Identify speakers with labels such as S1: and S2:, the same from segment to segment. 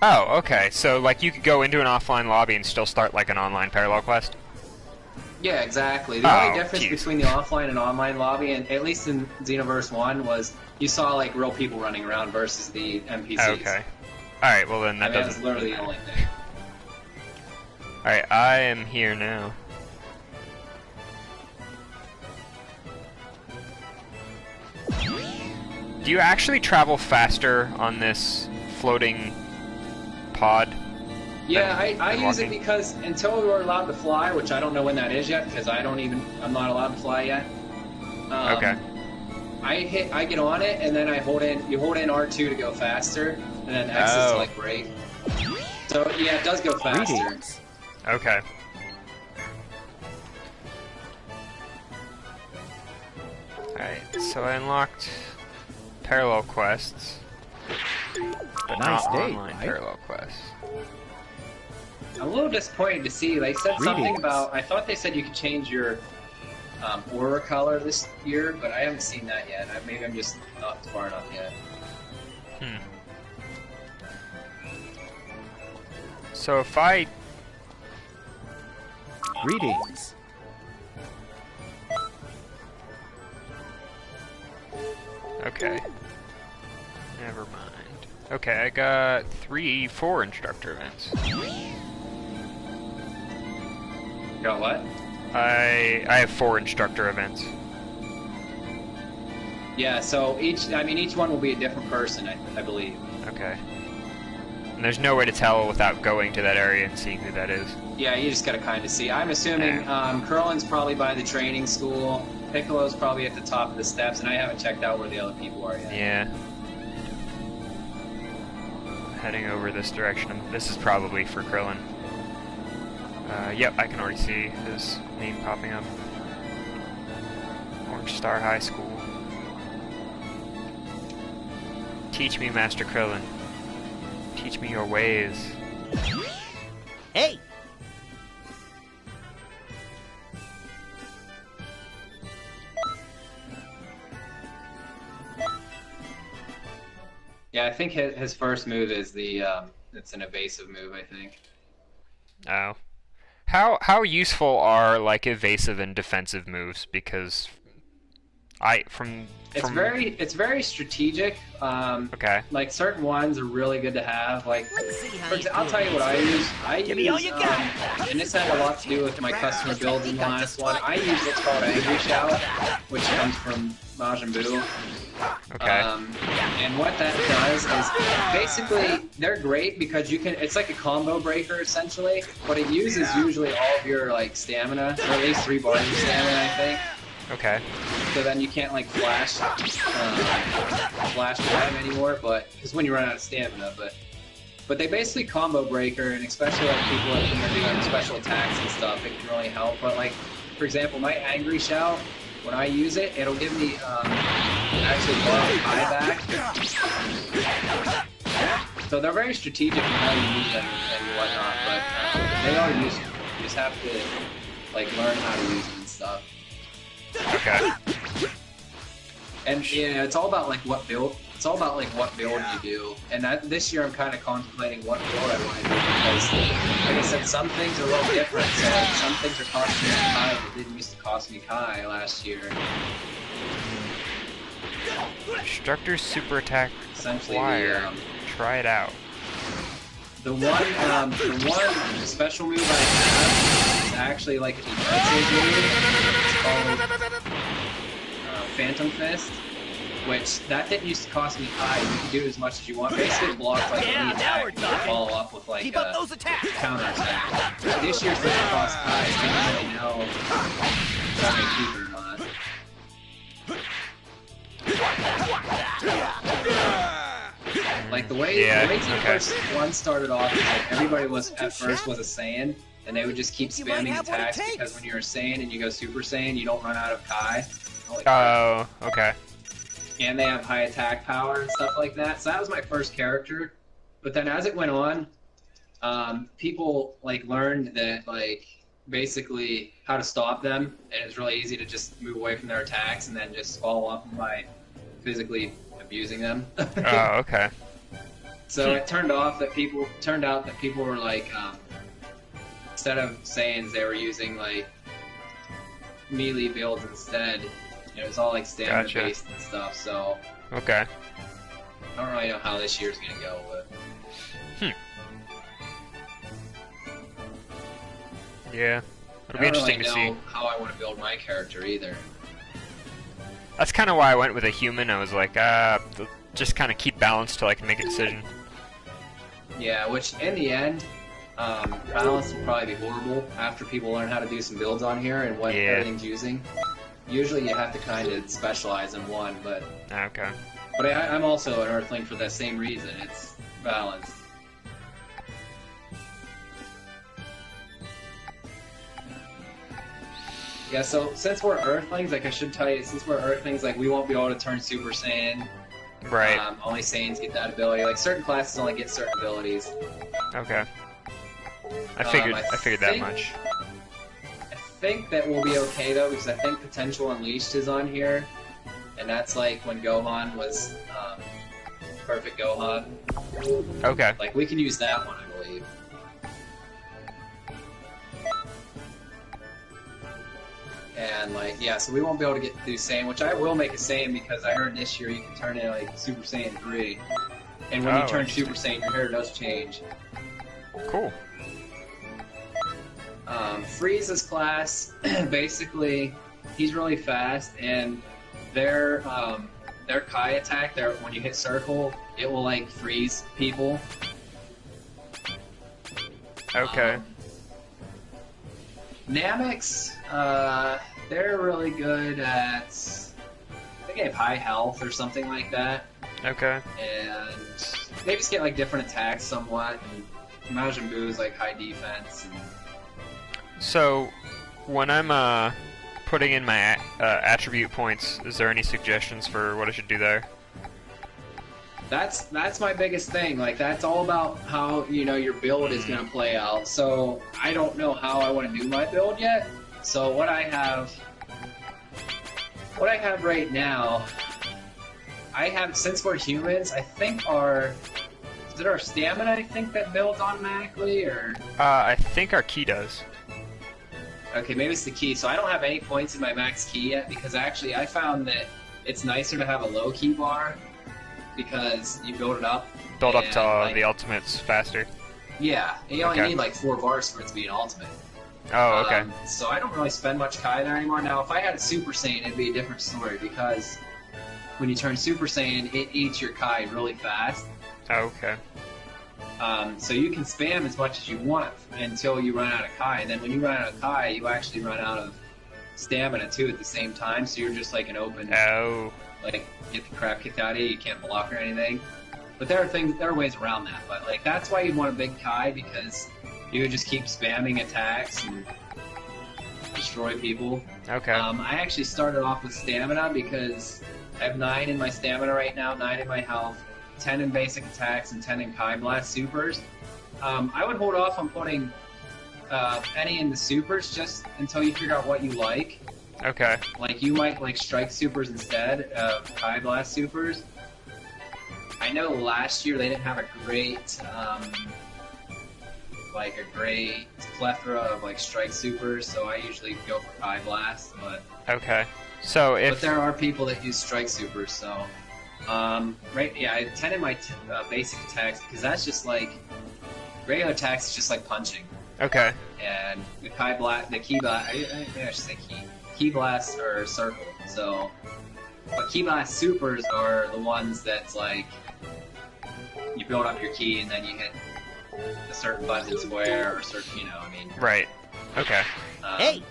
S1: Oh, okay. So, like, you could go into an offline lobby and still start, like, an online parallel quest?
S2: Yeah, exactly. The only difference between the offline and online lobby, and at least in Xenoverse 1, was you saw, like, real people running around versus the NPCs.
S1: Okay. Alright, well then that doesn't...
S2: That's literally the only thing.
S1: Alright, I am here now. Do you actually travel faster on this floating pod?
S2: Yeah, I use it because until we were allowed to fly, which I don't know when that is yet, because I'm not allowed to fly yet.
S1: Okay.
S2: I get on it, and then you hold in R2 to go faster, and then X is to, like, brake. So, yeah, it does go faster.
S1: Okay. Alright, so I unlocked parallel quests, but not online parallel quests.
S2: I'm a little disappointed to see, they said something about, I thought they said you could change your aura color this year, but I haven't seen that yet. Maybe I'm just not far enough yet.
S1: So if I...
S3: Greetings.
S1: Okay. Never mind. Okay, I got 4 instructor events.
S2: Got what?
S1: I have 4 instructor events.
S2: Yeah, so each one will be a different person, I believe.
S1: Okay. And there's no way to tell without going to that area and seeing who that is.
S2: Yeah, you just gotta kind of see. I'm assuming Curlin's probably by the training school, Piccolo's probably at the top of the steps, and I haven't checked out where the other people are yet.
S1: Yeah. Heading over this direction. This is probably for Krillin. Yep, I can already see his name popping up. Orange Star High School. Teach me, Master Krillin. Teach me your ways.
S3: Hey!
S2: Yeah, I think his first move is it's an evasive move, I think.
S1: Oh. How useful are, like, evasive and defensive moves? Because
S2: it's very strategic.
S1: Okay.
S2: Like, certain ones are really good to have. Like, I'll tell you what I use. And this had a lot to do with my customer builds in the last one. I use what's called Angry Shout, which comes from Majin Buu.
S1: Okay.
S2: And what that does is, basically, they're great because it's like a combo breaker, essentially, but it uses usually all of your, like, stamina, or at least 3 bars of stamina, I think.
S1: Okay.
S2: So then you can't, like, flash time anymore, because when you run out of stamina, but they basically combo breaker, and especially, like, people that are doing special attacks and stuff, it can really help. But, like, for example, my Angry Shout, when I use it, it'll give me, actually more high back. So they're very strategic in how you use them and whatnot, but they are useful. You just have to, like, learn how to use them and stuff.
S1: Okay.
S2: And yeah, it's all about, like, what build. It's all about, like, what build you do. And this year I'm kind of contemplating what build I want to do because, like I said, some things are a little different. So, like, some things are costing me Kai that didn't used to cost me Kai last year.
S1: Instructor's super attack
S2: Essentially,
S1: acquired. Try it out.
S2: The one special move I have is actually like a defensive move. It's called Phantom Fist, which that didn't used to cost me Kai. You can do as much as you want. Basically, it blocks like any attack and follow up with like a counter attack. This year's doesn't cost Kai, so you don't really know if I'm gonna keep it or not. Like the way first one started off, is like everybody was at first was a Saiyan, and they would just keep spamming attacks because when you're a Saiyan and you go Super Saiyan, you don't run out of Kai.
S1: Oh, okay.
S2: And they have high attack power and stuff like that. So that was my first character. But then as it went on, people like learned that like basically how to stop them, and it's really easy to just move away from their attacks and then just follow up by physically abusing them.
S1: Oh, okay.
S2: So it turned out that people were like, instead of Saiyans, they were using like melee builds instead. It was all like stamina based and stuff. So
S1: Okay.
S2: I don't really know how this year's gonna go, but
S1: Yeah, it'll be interesting to see.
S2: I don't really know how I want to build my character either.
S1: That's kind of why I went with a human. I was like, just kind of keep balance till I can make a decision.
S2: Yeah, which in the end, balance will probably be horrible after people learn how to do some builds on here and what everything's using. Usually you have to kind of specialize in one, but
S1: Okay.
S2: But I'm also an Earthling for the same reason. It's balance. Yeah, so since we're Earthlings, like I should tell you, since we're Earthlings, like we won't be able to turn Super Saiyan.
S1: Right.
S2: Only Saiyans get that ability. Like certain classes only get certain abilities.
S1: Okay. I figured that much.
S2: I think that we'll be okay though, because I think Potential Unleashed is on here, and that's like when Gohan was Perfect Gohan.
S1: Okay.
S2: Like we can use that one, I believe. And like, yeah, so we won't be able to get through Saiyan, which I will make a Saiyan because I heard this year you can turn into like Super Saiyan 3. And when you turn Super Saiyan, your hair does change.
S1: Cool.
S2: Frieza's class, basically, he's really fast, and their Kai attack, when you hit circle, it will like freeze people.
S1: Okay.
S2: Nameks, they're really good at, I think they have high health or something like that.
S1: Okay.
S2: And they just get like different attacks somewhat, and Majin Buu's like high defense. And...
S1: So, when I'm putting in my attribute points, is there any suggestions for what I should do there?
S2: That's my biggest thing. Like that's all about how your build is going to play out. So I don't know how I want to do my build yet. So what I have right now, since we're humans, I think is it our stamina? I think that builds automatically, or
S1: I think our key does.
S2: Okay, maybe it's the key. So I don't have any points in my max key yet because actually I found that it's nicer to have a low key bar because you build it up.
S1: Build up to the ultimates faster.
S2: Yeah, and you only need like 4 bars for it to be an ultimate.
S1: Oh, okay.
S2: So I don't really spend much Kai there anymore. Now, if I had a Super Saiyan, it'd be a different story because when you turn Super Saiyan, it eats your Kai really fast.
S1: Oh, okay.
S2: So you can spam as much as you want until you run out of Kai, and then when you run out of Kai, you actually run out of stamina too at the same time. So you're just like an open, like get the crap kicked out of you. You can't block or anything. But there are ways around that. But like that's why you want a big Kai because you would just keep spamming attacks and destroy people.
S1: Okay.
S2: I actually started off with stamina because I have 9 in my stamina right now, 9 in my health. 10 in basic attacks and 10 in Kai Blast supers. I would hold off on putting any in the supers just until you figure out what you like.
S1: Okay.
S2: Like you might like strike supers instead of Kai Blast supers. I know last year they didn't have a great plethora of like strike supers, so I usually go for Kai Blast. But
S1: okay. So
S2: but there are people that use strike supers, so. I have 10 in my basic attacks because that's just like regular attacks is just like punching.
S1: Okay.
S2: And the key blast, I should say key blast or circle. So, but key blast supers are the ones that's like you build up your key and then you hit a certain button square or certain,
S1: Right. Okay.
S3: Hey.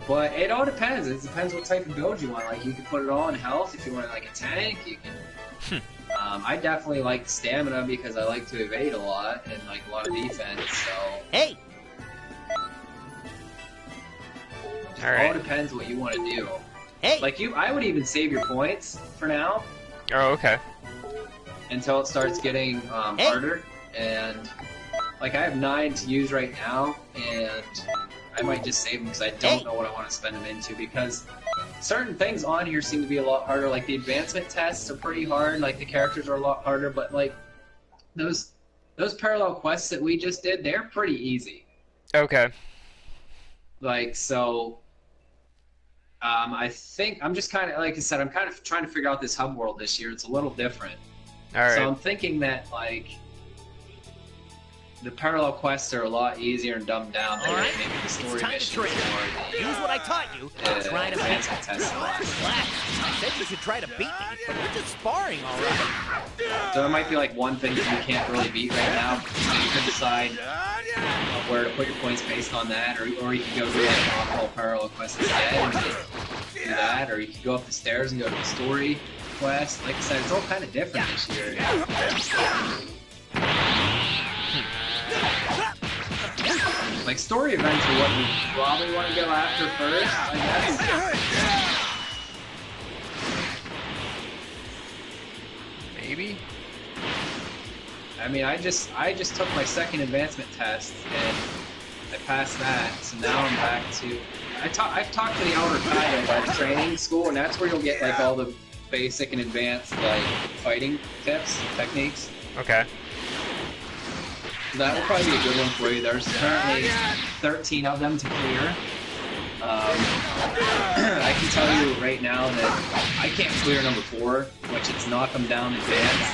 S2: But it all depends. It depends what type of build you want. Like, you can put it all in health if you want like a tank. You can. I definitely like stamina because I like to evade a lot and like a lot of defense. So.
S3: Hey.
S2: It
S1: All right.
S2: all depends what you want to do.
S3: Hey.
S2: Like I would even save your points for now
S1: Oh, okay.
S2: until it starts getting harder. And like I have 9 to use right now, and I might just save them because I don't know what I want to spend them into because certain things on here seem to be a lot harder. Like the advancement tests are pretty hard, like the characters are a lot harder, but like those parallel quests that we just did, they're pretty easy.
S1: Okay.
S2: Like, so I think I'm just kind of, like I said, I'm kind of trying to figure out this hub world this year. It's a little different.
S1: All right.
S2: So I'm thinking that, like, the parallel quests are a lot easier and dumbed down than
S3: Alright,
S2: maybe the story
S3: it's time to
S2: missions
S3: train.
S2: or
S3: Use what I taught you. Try to beat me.
S2: advancement tests.
S3: Relax. I said you should try to beat me, but we're just sparring, all right?
S2: So there might be like one thing that you can't really beat right now. So you could decide where to put your points based on that, or you can go do like an optional parallel quest instead and do that, or you can go up the stairs and go to the story quest. Like I said, it's all kind of different this year. Like, story events are what you probably want to go after first, I guess.
S1: Maybe.
S2: I mean, I just took my second advancement test and I passed that, so now I'm back to. I've talked to the Outer Kai about training school, and that's where you'll get like all the basic and advanced like fighting tips, techniques.
S1: Okay.
S2: So that will probably be a good one for you. There's currently 13 of them to clear. I can tell you right now that I can't clear number 4, which is knock them down advanced.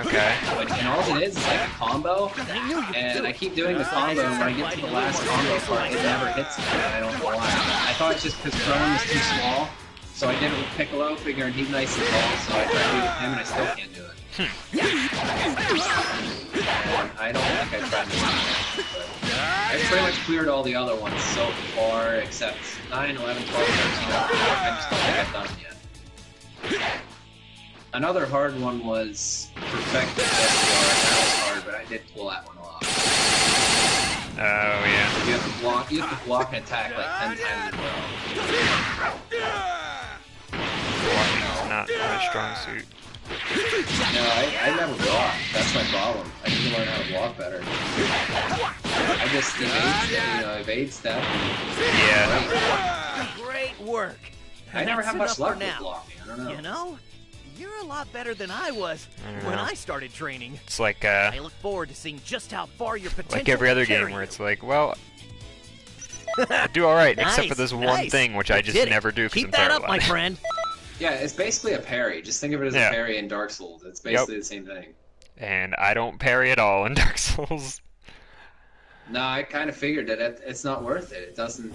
S1: Okay.
S2: And all it is like a combo, and I keep doing the combo, and when I get to the last combo part, it never hits me, and I don't know why. I thought it's just because Krillin was too small, so I did it with Piccolo, figuring he's nice and tall, so I tried to do it with him, and I still can't do it. And I don't think I tried to do it, but I've pretty much cleared all the other ones so far, except 9, 11, 12, 13, I just don't think I've done them yet. Another hard one was Perfect the SDR. That was hard, but I did pull that one off.
S1: Oh yeah.
S2: You have to block and attack like 10 times in a row.
S1: Blocking is not my strong suit.
S2: No, I never block. That's my problem. I need to learn how to block better. I just evade step.
S1: Yeah.
S3: Great work.
S2: I never have much
S3: That's
S2: luck
S3: enough
S2: with
S3: for
S2: blocking. I don't know.
S3: You know, you're a lot better than I was when I started training.
S1: It's like
S3: I look forward to seeing just how far your potential
S1: like every other
S3: will carry
S1: game where
S3: you.
S1: it's like, well, I do all right, except for
S3: Nice,
S1: this one
S3: nice.
S1: thing which I
S3: You
S1: just
S3: did it.
S1: never do because
S3: Keep
S1: I'm
S3: that
S1: terrible
S3: up, my
S1: at it.
S3: friend.
S2: Yeah, it's basically a parry. Just think of it as
S1: Yeah.
S2: a parry in Dark Souls. It's basically the same thing.
S1: And I don't parry at all in Dark Souls.
S2: No, I kind of figured that it's not worth it. It doesn't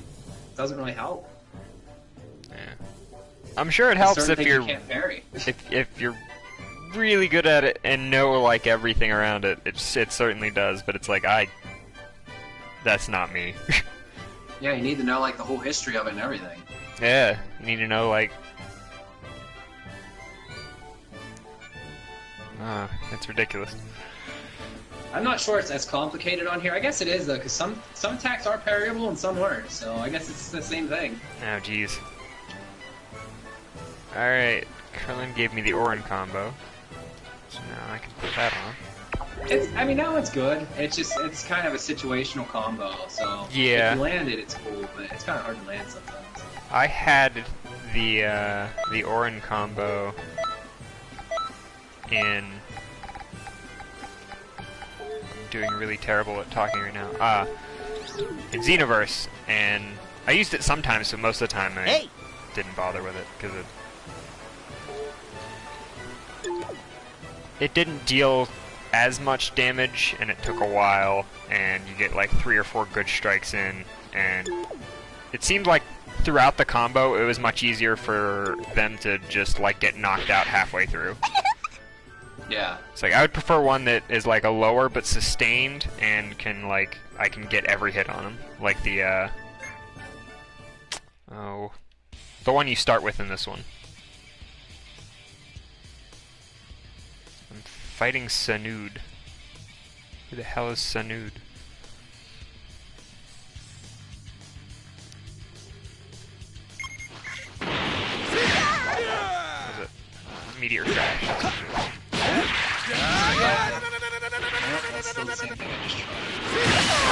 S2: really help.
S1: Yeah. I'm sure it helps
S2: Certain
S1: if
S2: things
S1: you're
S2: you can't parry.
S1: if you're really good at it and know like everything around it. It certainly does, but it's like that's not me.
S2: Yeah, you need to know like the whole history of it and everything.
S1: Yeah, you need to know like. It's ridiculous.
S2: I'm not sure it's as complicated on here. I guess it is though, because some attacks are parryable and some aren't. So I guess it's the same thing.
S1: Oh, jeez. Alright, Krillin gave me the Orin combo. So now I can put that on.
S2: I mean, that one's good. It's kind of a situational combo. So
S1: Yeah.
S2: if you land it, it's cool, but it's kind of hard to land sometimes.
S1: I had the Orin combo in... I'm doing really terrible at talking right now. In Xenoverse, and I used it sometimes, so most of the time I didn't bother with it, because it didn't deal as much damage, and it took a while, and you get like 3 or 4 good strikes in, and it seemed like throughout the combo it was much easier for them to just like get knocked out halfway through.
S2: Yeah.
S1: It's like I would prefer one that is like a lower but sustained and can like I can get every hit on them, like the one you start with in this one. I'm fighting Sanud. Who the hell is Sanud? What is it? Meteor crash. That's what it is.
S2: That's still the same thing I just tried.